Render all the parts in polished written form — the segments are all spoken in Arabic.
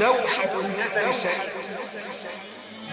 دوحة النسب الشريف.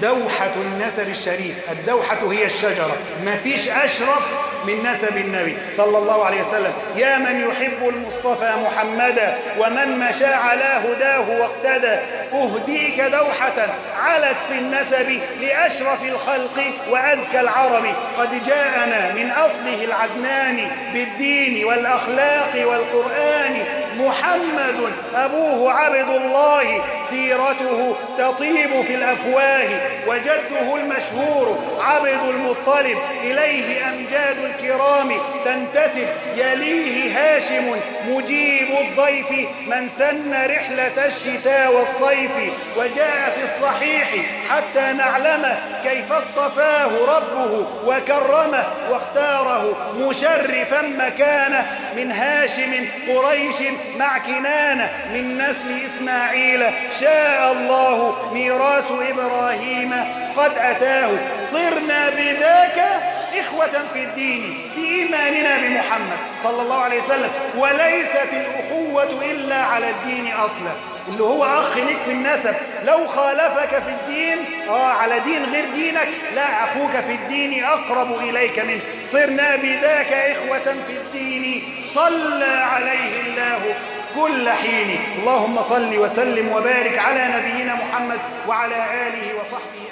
دوحة النسب الشريف، الدوحة هي الشجرة، ما فيش أشرف من نسب النبي صلى الله عليه وسلم. يا من يحب المصطفى محمدا ومن مشى على هداه واقتدى، أهديك دوحة علت في النسب لأشرف الخلق وأزكى العرب. قد جاءنا من أصله العدنان بالدين والأخلاق والقرآن، محمد أبوه عبد الله سيرته تطيب في الأفواه، وجده المشهور عبد المطلب إليه أمجاد الكرام تنتسب. يليه هاشم مجيب الضيف من سن رحلة الشتاء والصيف. وجاء في الصحيح حتى نعلم كيف اصطفاه ربه وكرمه واختاره مشرفا مكانه. من هاشم قريش مع كنانة من نسل إسماعيل شاء الله ميراث إبراهيم قد أتاه. صرنا بذاك إخوة في الدين بإيماننا بمحمد صلى الله عليه وسلم، وليست الأخوة إلا على الدين أصلا. اللي هو أخ لك في النسب لو خالفك في الدين على دين غير دينك، لا، أخوك في الدين أقرب إليك منه. صرنا بذاك إخوة في الدين صلى عليه الله كل حين. اللهم صل وسلم وبارك على نبينا محمد وعلى آله وصحبه